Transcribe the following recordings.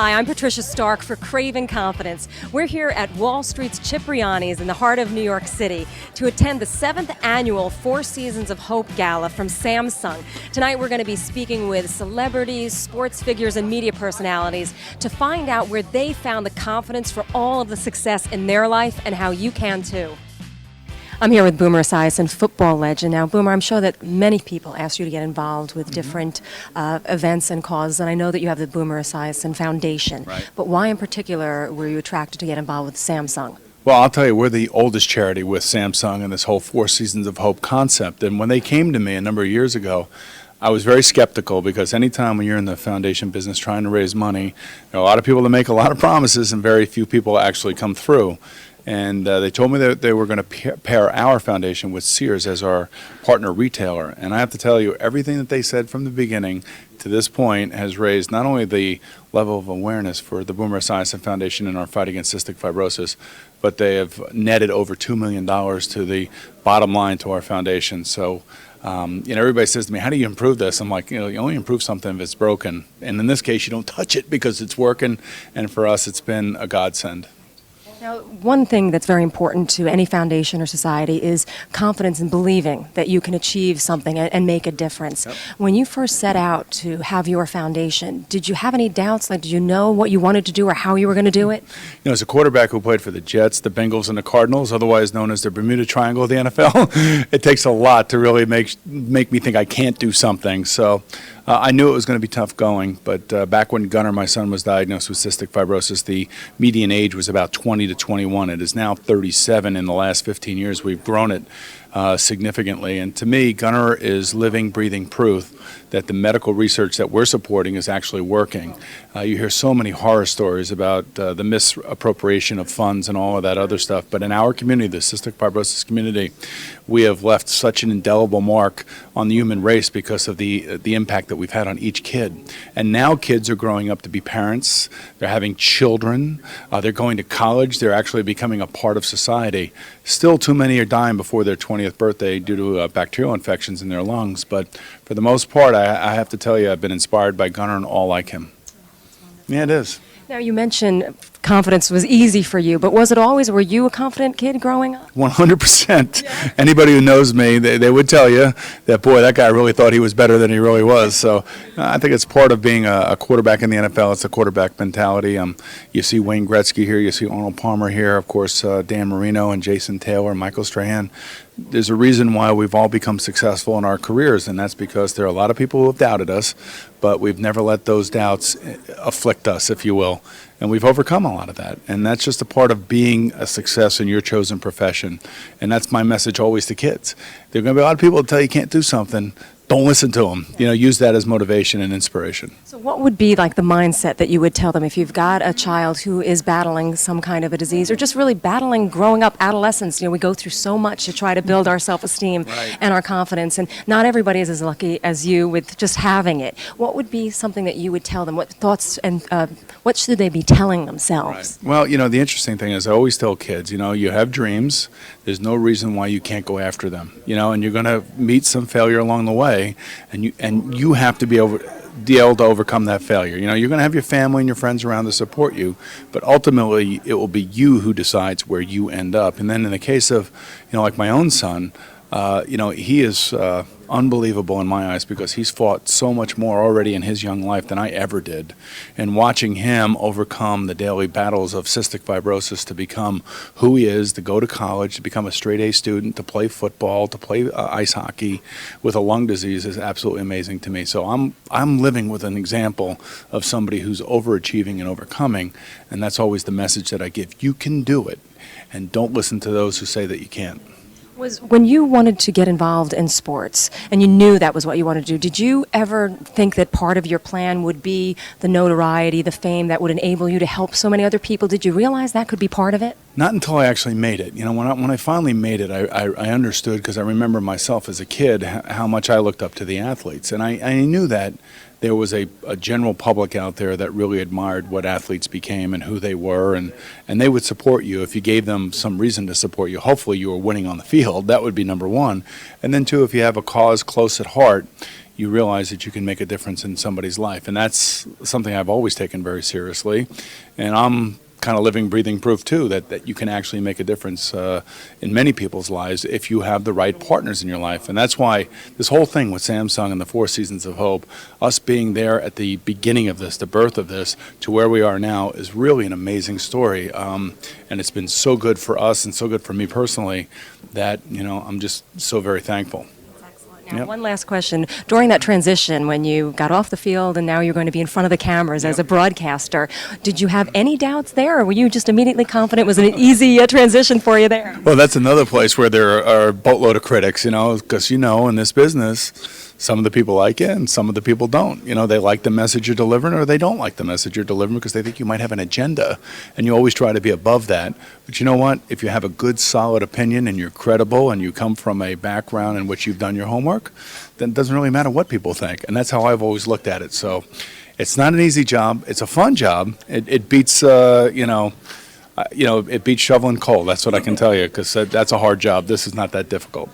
Hi, I'm Patricia Stark for Craving Confidence. We're here at Wall Street's Cipriani's in the heart of New York City to attend the 7th annual Four Seasons of Hope Gala from Samsung. Tonight we're going to be speaking with celebrities, sports figures, and media personalities to find out where they found the confidence for all of the success in their life and how you can too. I'm here with Boomer Esiason, football legend. Now, Boomer, I'm sure that many people ask you to get involved with different events and causes, and I know that you have the Boomer Esiason Foundation. Right. But why in particular were you attracted to get involved with Samsung? Well, I'll tell you, we're the oldest charity with Samsung and this whole Four Seasons of Hope concept. And when they came to me a number of years ago, I was very skeptical because anytime when you're in the foundation business trying to raise money, there are a lot of people that make a lot of promises and very few people actually come through. And they told me that they were going to pair our foundation with Sears as our partner retailer. And I have to tell you, everything that they said from the beginning to this point has raised not only the level of awareness for the Boomer Esiason Foundation in our fight against cystic fibrosis, but they have netted over $2 million to the bottom line to our foundation. So, everybody says to me, how do you improve this? I'm like, you only improve something if it's broken. And in this case, you don't touch it because it's working. And for us, it's been a godsend. Now, one thing that's very important to any foundation or society is confidence in believing that you can achieve something and make a difference. Yep. When you first set out to have your foundation, did you have any doubts? Like, did you know what you wanted to do or how you were going to do it? As a quarterback who played for the Jets, the Bengals, and the Cardinals, otherwise known as the Bermuda Triangle of the NFL, it takes a lot to really make me think I can't do something. So I knew it was going to be tough going, but back when Gunnar, my son, was diagnosed with cystic fibrosis, the median age was about 20 to 21. It is now 37. In the last 15 years, we've grown it significantly. And to me, Gunnar is living, breathing proof that the medical research that we're supporting is actually working. You hear so many horror stories about the misappropriation of funds and all of that other stuff. But in our community, the cystic fibrosis community, we have left such an indelible mark on the human race because of the impact that we've had on each kid. And now kids are growing up to be parents. They're having children. They're going to college. They're actually becoming a part of society. Still, too many are dying before their 20th birthday due to bacterial infections in their lungs. But for the most part, I have to tell you, I've been inspired by Gunnar and all like him. Yeah, it is. Now, you mentioned confidence was easy for you, but was it always? Were you a confident kid growing up? 100%. Yeah. Anybody who knows me, they would tell you that, boy, that guy really thought he was better than he really was. So I think it's part of being a quarterback in the NFL. It's a quarterback mentality. You see Wayne Gretzky here. You see Arnold Palmer here. Of course, Dan Marino and Jason Taylor, Michael Strahan. There's a reason why we've all become successful in our careers, and that's because there are a lot of people who have doubted us, but we've never let those doubts afflict us, if you will. And we've overcome a lot of that. And that's just a part of being a success in your chosen profession. And that's my message always to kids. There are going to be a lot of people that tell you you can't do something. Don't listen to them. Use that as motivation and inspiration. So what would be like the mindset that you would tell them if you've got a child who is battling some kind of a disease or just really battling growing up, adolescence? We go through so much to try to build our self-esteem and our confidence, and not everybody is as lucky as you with just having it. What would be something that you would tell them? What thoughts and what should they be telling themselves? Right. Well, the interesting thing is I always tell kids, you have dreams. There's no reason why you can't go after them, and you're going to meet some failure along the way. And you have to be able to overcome that failure. You're going to have your family and your friends around to support you, but ultimately it will be you who decides where you end up. And then in the case of, like my own son, he is unbelievable in my eyes because he's fought so much more already in his young life than I ever did. And watching him overcome the daily battles of cystic fibrosis to become who he is, to go to college, to become a straight-A student, to play football, to play ice hockey with a lung disease is absolutely amazing to me. So I'm living with an example of somebody who's overachieving and overcoming, and that's always the message that I give. You can do it, and don't listen to those who say that you can't. Was when you wanted to get involved in sports and you knew that was what you wanted to do, did you ever think that part of your plan would be the notoriety, the fame that would enable you to help so many other people? Did you realize that could be part of it? Not until I actually made it. When I finally made it, I understood because I remember myself as a kid how much I looked up to the athletes. And I knew that there was a general public out there that really admired what athletes became and who they were, and they would support you if you gave them some reason to support you. Hopefully you were winning on the field. That would be number one. And then two, if you have a cause close at heart, you realize that you can make a difference in somebody's life. And that's something I've always taken very seriously. And I'm kind of living, breathing proof, too, that you can actually make a difference in many people's lives if you have the right partners in your life. And that's why this whole thing with Samsung and the Four Seasons of Hope, us being there at the beginning of this, the birth of this, to where we are now, is really an amazing story. And it's been so good for us and so good for me personally that, I'm just so very thankful. Now, one last question. During that transition, when you got off the field and now you're going to be in front of the cameras as a broadcaster, did you have any doubts there, or were you just immediately confident? Was it an easy transition for you there? Well, that's another place where there are a boatload of critics, because, in this business, some of the people like it and some of the people don't. They like the message you're delivering, or they don't like the message you're delivering because they think you might have an agenda, and you always try to be above that. But you know what? If you have a good, solid opinion and you're credible and you come from a background in which you've done your homework, then it doesn't really matter what people think. And that's how I've always looked at it. So it's not an easy job. It's a fun job. It beats, it beats shoveling coal. That's what I can tell you, because that's a hard job. This is not that difficult.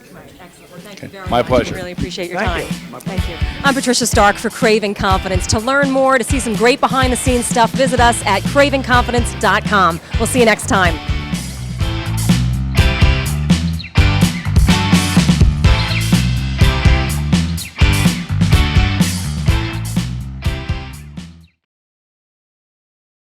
My pleasure. I really appreciate your time. Thank you. I'm Patricia Stark for Craving Confidence. To learn more, to see some great behind-the-scenes stuff, visit us at cravingconfidence.com. We'll see you next time.